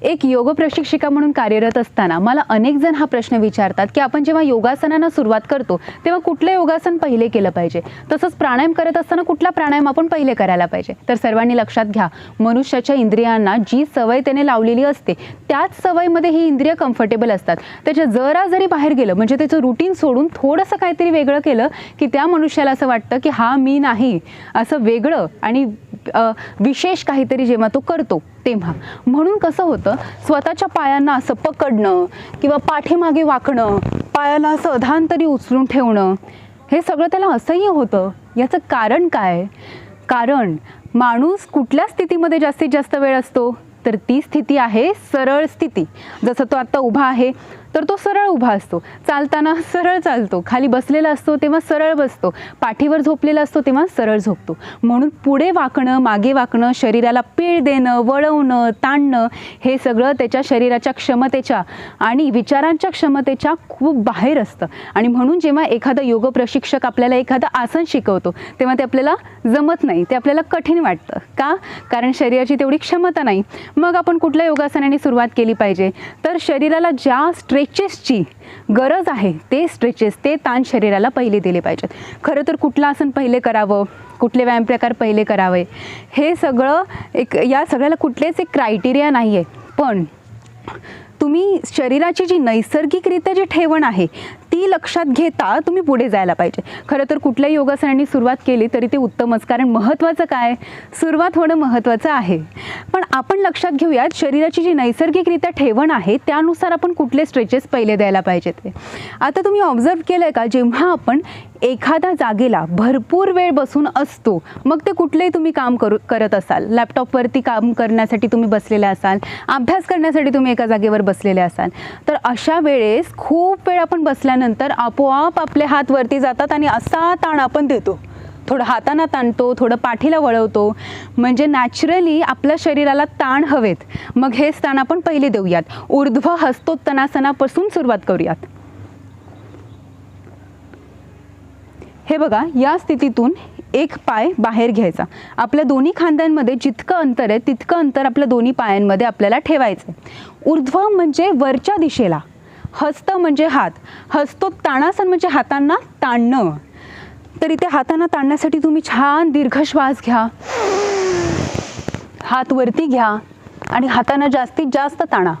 एक योग प्रशिक्षिका म्हणून कार्यरत असताना मला अनेक जण हा प्रश्न विचारतात की आपण जेव्हा योगासनांना सुरुवात करतो तेव्हा कुठले योगासन पहिले केलं पाहिजे, तसंच प्राणायाम करत असताना कुठला प्राणायाम आपण पहिले करायला पाहिजे. तर सर्वांनी लक्षात घ्या, मनुष्याच्या इंद्रियांना जी सवय त्याने लावलेली असते त्याच सवयीमध्ये ही इंद्रिय कम्फर्टेबल असतात. त्याच्या जरा जरी बाहेर गेलं म्हणजे त्याचं रुटीन सोडून थोडंसं काहीतरी वेगळं केलं की त्या मनुष्याला असं वाटतं की हा मी नाही, असं वेगळं आणि विशेष काहीतरी जेव्हा तो करतो तेव्हा. म्हणून कसं होतं, स्वतःच्या पायांना असं पकडणं किंवा पाठीमागे वाकणं, पायाला असं अधांतरी उचलून ठेवणं, हे सगळं त्याला असह्य होतं. याचं कारण काय? कारण माणूस कुठल्या स्थितीमध्ये जास्तीत जास्त वेळ असतो, तर ती स्थिती आहे सरळ स्थिती. जसं तो आत्ता उभा आहे तर तो सरळ उभा असतो, चालताना सरळ चालतो, खाली बसलेला असतो तेव्हा सरळ बसतो, पाठीवर झोपलेला असतो तेव्हा सरळ झोपतो. म्हणून पुढे वाकणं, मागे वाकणं, शरीराला पीळ देणं, वळवणं, ताणणं, हे सगळं त्याच्या शरीराच्या क्षमतेच्या आणि विचारांच्या क्षमतेच्या खूप बाहेर असतं. आणि म्हणून जेव्हा एखादा योग प्रशिक्षक आपल्याला एखादं आसन शिकवतो तेव्हा ते आपल्याला जमत नाही, ते आपल्याला कठीण वाटतं. का? कारण शरीराची तेवढी क्षमता नाही. मग आपण कुठल्या योगासनाने सुरुवात केली पाहिजे, तर शरीराला ज्या स्ट्रेचेसची गरज आहे ते स्ट्रेचेस, ते ताण शरीराला पहिले दिले पाहिजेत. खरं तर कुठलं आसन पहिले करावं, कुठले व्यायाम प्रकार पहिले करावे, हे सगळं या सगळ्याला कुठलेच एक क्रायटेरिया नाही आहे. पण तुम्ही शरीराची जी नैसर्गिकरित्या जी ठेवण आहे ती लक्षात घेता तुम्ही पुढे जायला पाहिजे. खरं तर कुठल्याही योगासनांनी सुरुवात केली तरी ते उत्तमच, कारण महत्त्वाचं काय, सुरुवात होणं महत्त्वाचं आहे. पण आपण लक्षात घेऊयात शरीराची जी नैसर्गिकरित्या ठेवण आहे त्यानुसार आपण कुठले स्ट्रेचेस पहिले द्यायला पाहिजेत. आता तुम्ही ऑब्झर्व केलं आहे का, जेव्हा आपण एखाद्या जागेला भरपूर वेळ बसून असतो, मग ते कुठलेही तुम्ही काम करत असाल, लॅपटॉपवरती काम करण्यासाठी तुम्ही बसलेले असाल, अभ्यास करण्यासाठी तुम्ही एका जागेवर बसलेले असाल, तर अशा वेळेस खूप वेळ आपण बसल्यानंतर आपोआप आपले हात वरती जातात आणि असा ताण आपण देतो. थोडं हातांना ताणतो, थोडं पाठीला वळवतो, म्हणजे नॅचरली आपल्या शरीराला ताण हवेत. मग हे ताण आपण पहिले देऊयात. ऊर्ध्व हस्तोत्तनासनापासून सुरुवात करूयात. हे बघा, या स्थितीतून एक पाय बाहेर घ्यायचा. आपल्या दोन्ही खांद्यांमध्ये जितकं अंतर आहे तितकं अंतर आपल्या दोन्ही पायांमध्ये आपल्याला ठेवायचं. ऊर्ध्व म्हणजे वरच्या दिशेला, हस्त म्हणजे हात, हस्तोत्तानासन म्हणजे हातांना ताणणं. तर इथे हातांना ताणण्यासाठी तुम्ही छान दीर्घ श्वास घ्या, हात वरती घ्या आणि हातांना जास्तीत जास्त ताणा.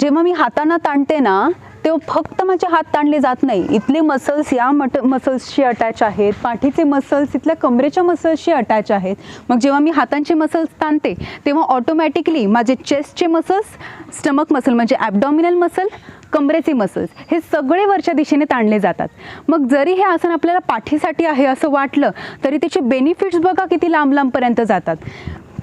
जेव्हा मी हातांना ताणते ना तेव्हा फक्त माझे हात ताणले जात नाही, इथले मसल्स या मसल्सशी अटॅच आहेत, पाठीचे मसल्स इथल्या कमरेच्या मसल्सशी अटॅच आहेत. मग जेव्हा मी हातांचे मसल्स ताणते तेव्हा ऑटोमॅटिकली माझे चेस्टचे मसल्स, स्टमक मसल म्हणजे ॲबडॉमिनल मसल, कमरेचे मसल्स, हे सगळे वरच्या दिशेने ताणले जातात. मग जरी हे आसन आपल्याला पाठीसाठी आहे असं वाटलं तरी त्याचे बेनिफिट्स बघा किती लांब लांबपर्यंत जातात.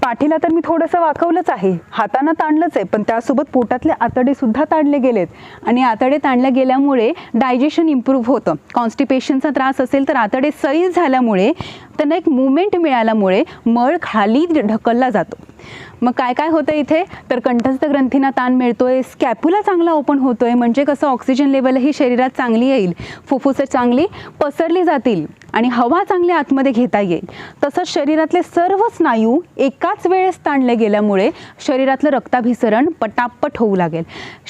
पाठीला तर मी थोडंसं वाकवलंच आहे, हातांना ताणलंच आहे, पण त्यासोबत पोटातले आतडे सुद्धा ताणले गेलेत. आणि आतडे ताणल्या गेल्यामुळे डायजेशन इम्प्रूव्ह होतं. कॉन्स्टिपेशनचा त्रास असेल तर आतडे सैल झाल्यामुळे त्यांना एक मुवमेंट मिळाल्यामुळे मळ खाली ढकलला जातो. मग काय काय होतं इथे, तर कंठस्थ ग्रंथींना ताण मिळतोय, स्कॅप्युला चांगला ओपन होतोय, म्हणजे कसं ऑक्सिजन लेवलही शरीरात चांगली येईल, फुफ्फुसं चांगली पसरली जातील आणि हवा चांगली आतमध्ये घेता येईल. तसंच शरीरातले सर्व स्नायू एकाच वेळेस ताणले गेल्यामुळे शरीरातलं रक्ताभिसरण पटापट होऊ लागेल.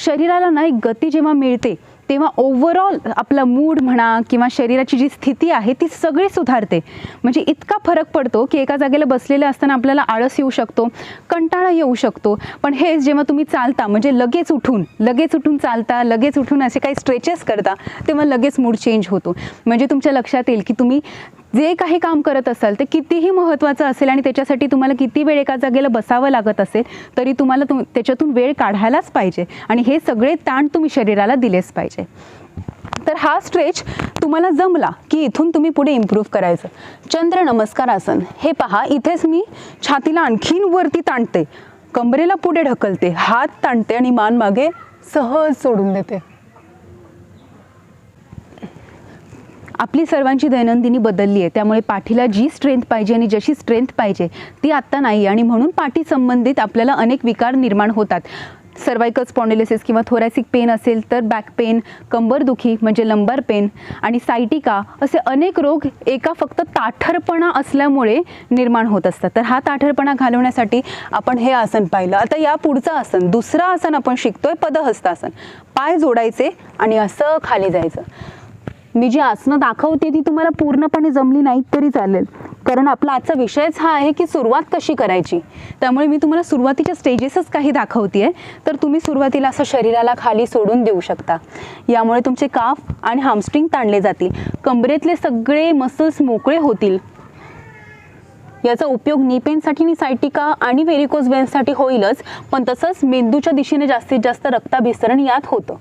शरीराला ना एक गती जेव्हा मिळते तेव्हा ओव्हरऑल आपला मूड म्हणा किंवा शरीराची जी स्थिती आहे ती सगळी सुधारते. म्हणजे इतका फरक पडतो की एका जागेला बसलेले असताना आपल्याला आळस येऊ शकतो, कंटाळा येऊ शकतो, पण हे जेव्हा तुम्ही चालता म्हणजे लगेच उठून चालता, लगेच उठून असे काही स्ट्रेचेस करता तेव्हा लगेच मूड चेंज होतो. म्हणजे तुमच्या लक्षात येईल की तुम्ही जे काही काम करत असाल ते कितीही महत्त्वाचं असेल आणि त्याच्यासाठी तुम्हाला किती वेळ एका जागेला बसावं लागत असेल तरी तुम्हाला त्याच्यातून वेळ काढायलाच पाहिजे आणि हे सगळे ताण तुम्ही शरीराला दिलेच पाहिजे. तर हा स्ट्रेच तुम्हाला जमला की इथून तुम्ही पुढे इम्प्रूव्ह करायचं. चंद्र नमस्कार आसन, हे पहा, इथेच मी छातीला आणखीन वरती ताणते, कमरेला पुढे ढकलते, हात ताणते आणि मान मागे सहज सोडून देते. आपली सर्वांची दैनंदिनी बदलली आहे, त्यामुळे पाठीला जी स्ट्रेंथ पाहिजे आणि जशी स्ट्रेंथ पाहिजे ती आत्ता नाही आणि म्हणून पाठी संबंधित आपल्याला अनेक विकार निर्माण होतात. सर्वायकल स्पॉन्डिलोसिस किंवा थोरॅसिक पेन असेल तर बॅक पेन, कंबरदुखी म्हणजे लंबार पेन आणि सायटिका असे अनेक रोग एका फक्त ताठरपणा असल्यामुळे निर्माण होत असतात. तर हा ताठरपणा घालवण्यासाठी आपण हे आसन पाहिलं. आता या पुढचं आसन, दुसरं आसन आपण शिकतोय पदहस्तासन. पाय जोडायचे आणि असं खाली जायचं. मी जी आसनं दाखवते ती तुम्हाला पूर्णपणे जमली नाहीत तरी चालेल, कारण आपला आजचा विषयच हा आहे की सुरुवात कशी करायची. त्यामुळे मी तुम्हाला सुरुवातीच्या स्टेजेसच काही दाखवते. तर तुम्ही सुरुवातीला असं शरीराला खाली सोडून देऊ शकता. यामुळे तुमचे काफ आणि हामस्ट्रिंग ताणले जातील, कमरेतले सगळे मसल्स मोकळे होतील. याचा उपयोग नी पेनसाठी आणि सायटिका आणि व्हेरिकोज वेन्ससाठी होईलच, पण तसंच मेंदूच्या दिशेने जास्तीत जास्त रक्ताभिसरण यात होतं.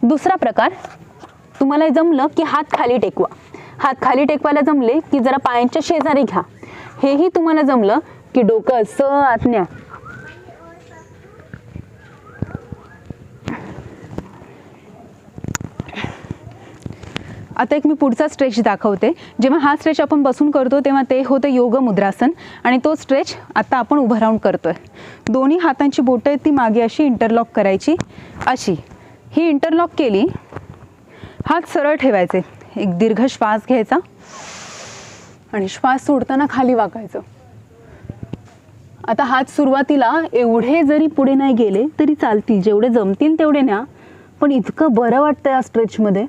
दुसरा प्रकार, तुम्हाला जमलं की हात खाली टेकवा. हात खाली टेकवायला जमले की जरा पायांच्या शेजारी घ्या. हेही तुम्हाला जमलं की डोकं असं आत न्या. आता एक मी पुढचा स्ट्रेच दाखवते. जेव्हा हा स्ट्रेच आपण बसून करतो तेव्हा ते होतं योग मुद्रासन, आणि तो स्ट्रेच आता आपण उभं राहून करतोय. दोन्ही हातांची बोटं ती मागे अशी इंटरलॉक करायची. अशी ही इंटरलॉक केली, हात सरळ ठेवायचे, एक दीर्घ श्वास घ्यायचा आणि श्वास सोडताना खाली वाकायचं. आता हात सुरुवातीला एवढे जरी पुढे नाही गेले तरी चालतील, जेवढे जमतील तेवढे न्या, पण इतकं बरं वाटतं या स्ट्रेचमध्ये.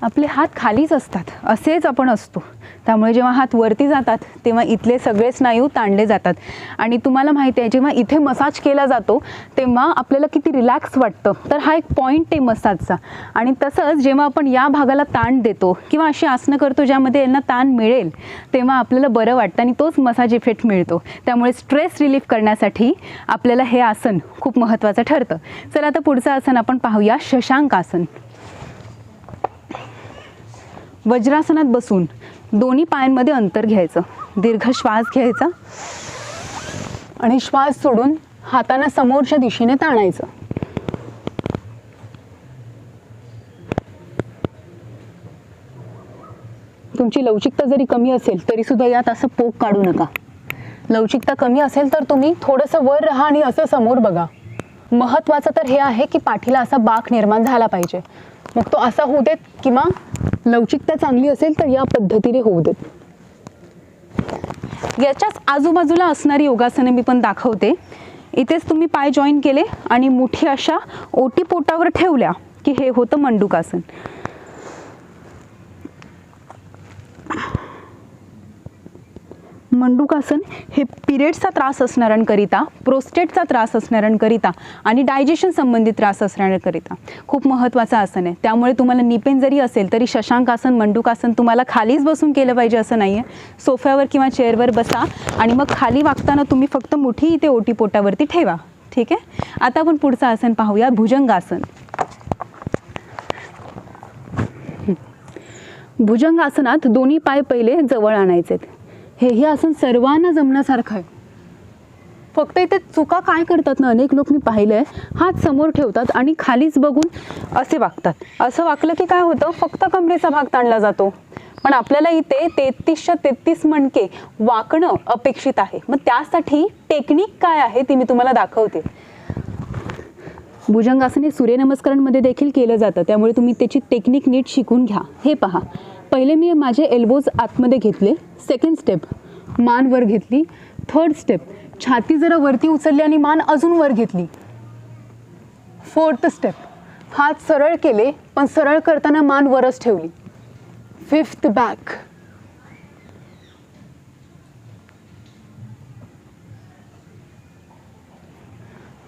आपले हात खालीच असतात, असेच आपण असतो. त्यामुळे जेव्हा हात वरती जातात तेव्हा इथले सगळे स्नायू ताणले जातात. आणि तुम्हाला माहिती आहे, जेव्हा इथे मसाज केला जातो तेव्हा आपल्याला किती रिलॅक्स वाटतं. तर हा एक पॉईंट आहे मसाजचा. आणि तसंच जेव्हा आपण या भागाला ताण देतो किंवा अशी आसनं करतो ज्यामध्ये यांना ताण मिळेल, तेव्हा आपल्याला बरं वाटतं आणि तोच मसाज इफेक्ट मिळतो. त्यामुळे स्ट्रेस रिलीफ करण्यासाठी आपल्याला हे आसन खूप महत्त्वाचं ठरतं. चला आता पुढचं आसन आपण पाहूया, शशांक आसन. वज्रासनात बसून दोन्ही पायांमध्ये अंतर घ्यायचं, दीर्घ श्वास घ्यायचा आणि श्वास सोडून हातांना समोरच्या दिशेने ताणायचं. तुमची लवचिकता जरी कमी असेल तरी सुद्धा यात असं पोक काढू नका. लवचिकता कमी असेल तर तुम्ही थोडंसं वर राहा आणि असं समोर बघा. महत्त्वाचं तर हे आहे की पाठीला असा बाक निर्माण झाला पाहिजे. मग तो असा होऊ देत किंवा लवचिकता चांगली असेल तर या पद्धतीने होऊ देत. याच्याच आजूबाजूला असणारी योगासने मी पण दाखवते. इथेच तुम्ही पाय जॉईन केले आणि मुठी अशा ओटी पोटावर ठेवल्या की हे होतं मंडूकासन. मंडूकासन हे पिरियड्सचा त्रास असणाऱ्यांकरिता, प्रोस्टेटचा त्रास असणाऱ्यांकरिता आणि डायजेशन संबंधित त्रास असणाऱ्यांकरिता खूप महत्त्वाचं आसन आहे. त्यामुळे तुम्हाला नी पेन जरी असेल तरी शशांकासन, मंडूकासन तुम्हाला खालीच बसून केलं पाहिजे असं नाही आहे. सोफ्यावर किंवा चेअरवर बसा आणि मग खाली वागताना तुम्ही फक्त मुठी इथे ओटीपोटावरती ठेवा. ठीक आहे. आता आपण पुढचं आसन पाहूया, भुजंगासन. भुजंगासनात दोन्ही पाय पहिले जवळ आणायचेत. हे आसन सर्वांना जमण्यासारखं आहे. फक्त इथे चुका काय करतात ना, अनेक लोक मी पाहिलंय, हात समोर ठेवतात आणि खालीच बघून असे वागतात. असं वाकलं की काय होतं, फक्त कमरेचा भाग ताणला जातो. पण आपल्याला इथे 33च्या 33 मणके वाकणं अपेक्षित आहे. मग त्यासाठी टेक्निक काय आहे ती मी तुम्हाला दाखवते. भुजंगासन हे सूर्यनमस्कारांमध्ये देखील केलं जातं, त्यामुळे तुम्ही त्याची टेक्निक नीट शिकून घ्या. हे पहा, पहिले मी माझे एल्बोज आतमध्ये घेतले. सेकंड स्टेप, मान वर घेतली. थर्ड स्टेप, छाती जरा वरती उचलली आणि मान अजून वर घेतली. फोर्थ स्टेप, हात सरळ केले पण सरळ करताना मान वरच ठेवली. Fifth, back.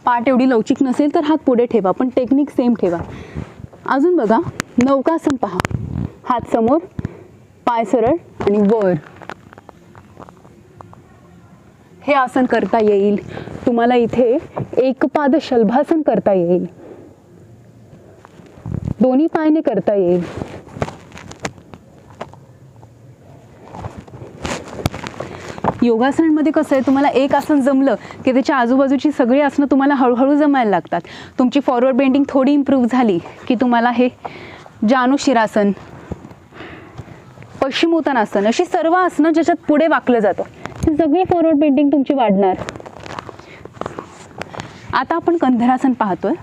पाठ एवढी लवचिक नसेल तर हात पुढे ठेवा, पण टेक्निक सेम ठेवा. अजून बघा, नौकासन पहा. हात समोर, पाय सरळ आणि वर. हे आसन करता येईल. तुम्हाला इथे एकपाद शलभासन करता येईल. दोन्ही पायाने करता येईल. योगासनांमध्ये कसं आहे, तुम्हाला एक आसन जमलं की त्याच्या आजूबाजूची सगळी आसनं तुम्हाला हळूहळू जमायला लागतात. तुमची फॉरवर्ड बेंडिंग थोडी इम्प्रूव्ह झाली की तुम्हाला हे जानुशिरासन, पश्चिमोत्तानासन अशी सर्व आसनं ज्याच्यात पुढे वाकलं जातं अशी सगळी फॉरवर्ड बेंडिंग तुमची वाढणार. आता आपण कंधरासन पाहतोय.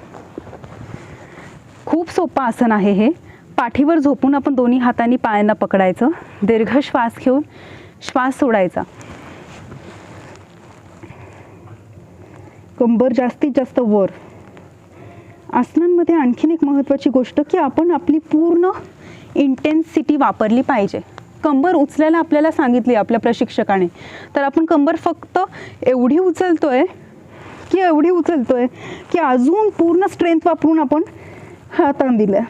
खूप सोपं आसन आहे हे. पाठीवर झोपून आपण दोन्ही हातांनी पायांना पकडायचं, दीर्घ श्वास घेऊन श्वास सोडायचा. कंबर जास्तीत जास्त वर. आसनांमध्ये आणखीन एक महत्त्वाची गोष्ट की आपण आपली पूर्ण इंटेन्सिटी वापरली पाहिजे. कंबर उचलायला आपल्याला सांगितली आपल्या प्रशिक्षकाने, तर आपण कंबर फक्त एवढी उचलतोय की अजून पूर्ण स्ट्रेंथ वापरून आपण हातान दिलं.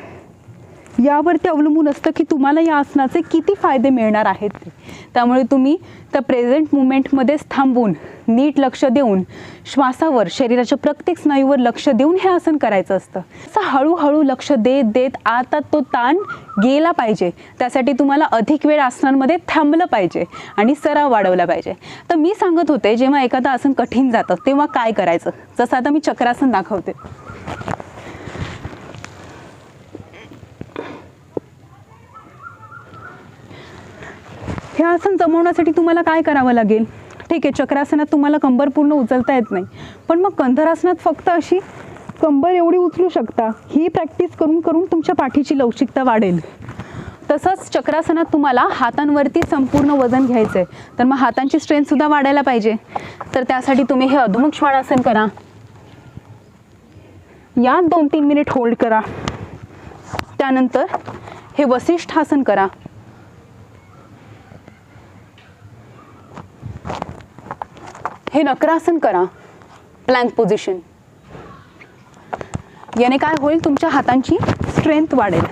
यावरती अवलंबून असतं की तुम्हाला या आसनाचे किती फायदे मिळणार आहेत ते. त्यामुळे तुम्ही त्या प्रेझेंट मुमेंटमध्येच थांबून नीट लक्ष देऊन श्वासावर, शरीराच्या प्रत्येक स्नायूवर लक्ष देऊन हे आसन करायचं असतं. असं हळूहळू लक्ष देत आता तो ताण गेला पाहिजे. त्यासाठी तुम्हाला अधिक वेळ आसनांमध्ये थांबलं पाहिजे आणि सराव वाढवला पाहिजे. तर मी सांगत होते जेव्हा एखादं आसन कठीण जातं तेव्हा काय करायचं. जसं आता मी चक्रासन दाखवते. हे आसन जमवण्यासाठी तुम्हाला काय करावं लागेल. ठीक आहे, चक्रासनात तुम्हाला कंबर पूर्ण उचलता येत नाही, पण मग कंधरासनात फक्त अशी कंबर एवढी उचलू शकता. ही प्रॅक्टिस करून करून तुमच्या पाठीची लवचिकता वाढेल. तसंच चक्रासनात तुम्हाला हातांवरती संपूर्ण वजन घ्यायचं आहे, तर मग हातांची स्ट्रेंथसुद्धा वाढायला पाहिजे. तर त्यासाठी तुम्ही हे अधोमुख श्वानासन करा. यात 2-3 मिनिट होल्ड करा. त्यानंतर हे वसिष्ठासन करा. हे नकरासन करा, प्लँक पोझिशन. याने काय होईल, तुमच्या हातांची स्ट्रेंथ वाढेल.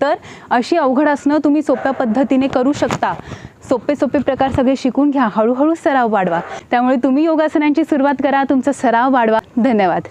तर अशी अवघड आसनं तुम्ही सोप्या पद्धतीने करू शकता. सोपे प्रकार सगळे शिकून घ्या, हळूहळू सराव वाढवा. त्यामुळे तुम्ही योगासनांची सुरुवात करा, तुमचा सराव वाढवा. धन्यवाद.